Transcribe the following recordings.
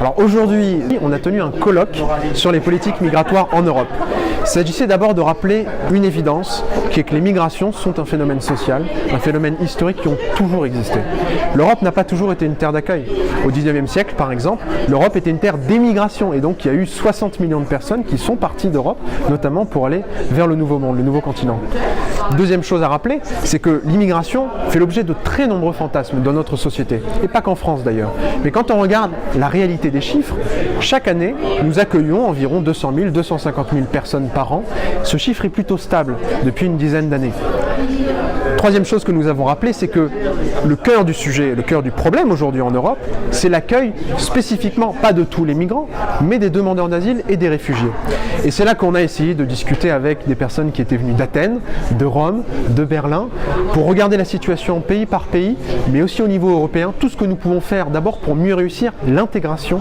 Alors aujourd'hui, on a tenu un colloque sur les politiques migratoires en Europe. Il s'agissait d'abord de rappeler une évidence, qui est que les migrations sont un phénomène social, un phénomène historique qui ont toujours existé. L'Europe n'a pas toujours été une terre d'accueil. Au XIXe siècle, par exemple, l'Europe était une terre d'émigration et donc il y a eu 60 millions de personnes qui sont parties d'Europe, notamment pour aller vers le nouveau monde, le nouveau continent. Deuxième chose à rappeler, c'est que l'immigration fait l'objet de très nombreux fantasmes dans notre société, et pas qu'en France d'ailleurs. Mais quand on regarde la réalité des chiffres, chaque année, nous accueillons environ 200 000, 250 000 personnes par an. Ce chiffre est plutôt stable depuis une dizaine d'années. Troisième chose que nous avons rappelé, c'est que le cœur du sujet, le cœur du problème aujourd'hui en Europe, c'est l'accueil spécifiquement, pas de tous les migrants, mais des demandeurs d'asile et des réfugiés. Et c'est là qu'on a essayé de discuter avec des personnes qui étaient venues d'Athènes, de Rome, de Berlin, pour regarder la situation pays par pays, mais aussi au niveau européen, tout ce que nous pouvons faire d'abord pour mieux réussir l'intégration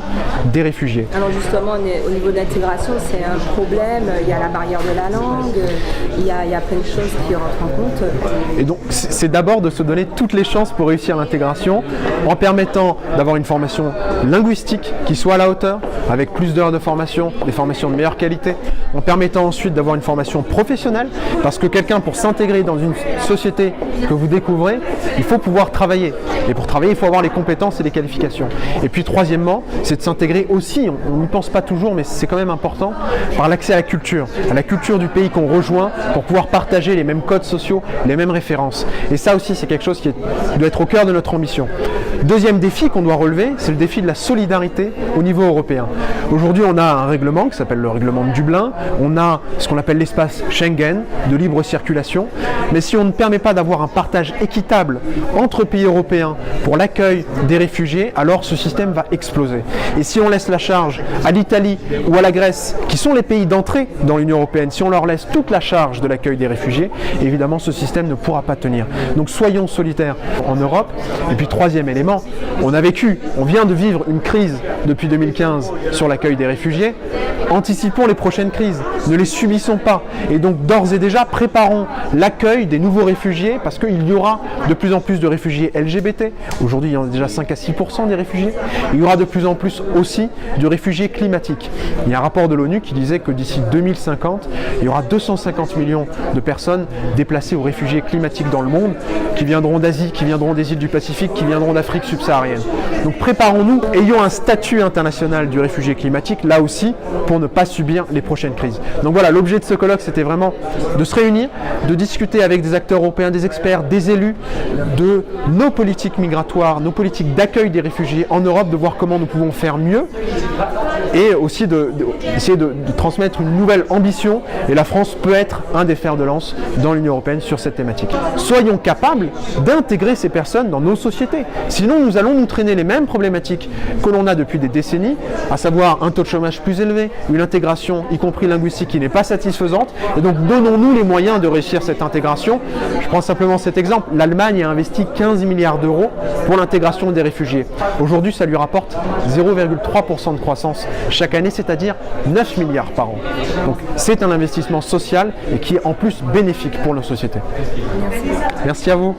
des réfugiés. Alors justement, au niveau de l'intégration, c'est un problème, il y a la barrière de la langue, il y a plein de choses qui rentrent en compte. Et donc, c'est d'abord de se donner toutes les chances pour réussir l'intégration en permettant d'avoir une formation linguistique qui soit à la hauteur, avec plus d'heures de formation, des formations de meilleure qualité, en permettant ensuite d'avoir une formation professionnelle, parce que quelqu'un, pour s'intégrer dans une société que vous découvrez, il faut pouvoir travailler. Et pour travailler, il faut avoir les compétences et les qualifications. Et puis troisièmement, c'est de s'intégrer aussi, on n'y pense pas toujours, mais c'est quand même important, par l'accès à la culture du pays qu'on rejoint, pour pouvoir partager les mêmes codes sociaux, les mêmes références. Et ça aussi, c'est quelque chose qui doit être au cœur de notre ambition. Deuxième défi qu'on doit relever, c'est le défi de la solidarité au niveau européen. Aujourd'hui, on a un règlement qui s'appelle le règlement de Dublin, on a ce qu'on appelle l'espace Schengen, de libre circulation, mais si on ne permet pas d'avoir un partage équitable entre pays européens pour l'accueil des réfugiés, alors ce système va exploser. Et si on laisse la charge à l'Italie ou à la Grèce, qui sont les pays d'entrée dans l'Union européenne, si on leur laisse toute la charge de l'accueil des réfugiés, évidemment ce système ne pourra pas tenir. Donc soyons solidaires en Europe. Et puis troisième élément, on vient de vivre une crise depuis 2015 sur l'accueil des réfugiés. Anticipons les prochaines crises, ne les subissons pas. Et donc d'ores et déjà, préparons l'accueil des nouveaux réfugiés, parce qu'il y aura de plus en plus de réfugiés LGBT. Aujourd'hui, il y en a déjà 5 à 6% des réfugiés. Il y aura de plus en plus aussi de réfugiés climatiques. Il y a un rapport de l'ONU qui disait que d'ici 2050, il y aura 250 millions de personnes déplacées ou réfugiés climatiques dans le monde, qui viendront d'Asie, qui viendront des îles du Pacifique, qui viendront d'Afrique subsaharienne. Donc préparons-nous, ayons un statut international du réfugié climatique, là aussi, pour ne pas subir les prochaines crises. Donc voilà, l'objet de ce colloque, c'était vraiment de se réunir, de discuter avec des acteurs européens, des experts, des élus, de nos politiques migratoires, nos politiques d'accueil des réfugiés en Europe, de voir comment nous pouvons faire mieux, et aussi d'essayer de transmettre une nouvelle ambition. Et la France peut être un des fers de lance dans l'Union européenne sur cette thématique. Soyons capables d'intégrer ces personnes dans nos sociétés. Sinon, nous allons nous traîner les mêmes problématiques que l'on a depuis des décennies, à savoir un taux de chômage plus élevé, une intégration, y compris linguistique, qui n'est pas satisfaisante. Et donc, donnons-nous les moyens de réussir cette intégration. Je prends simplement cet exemple. L'Allemagne a investi 15 milliards d'euros pour l'intégration des réfugiés. Aujourd'hui, ça lui rapporte 0,3% de croissance chaque année, c'est-à-dire 9 milliards par an. Donc, c'est un investissement social et qui est en plus bénéfique pour nos sociétés. Merci. Merci à vous.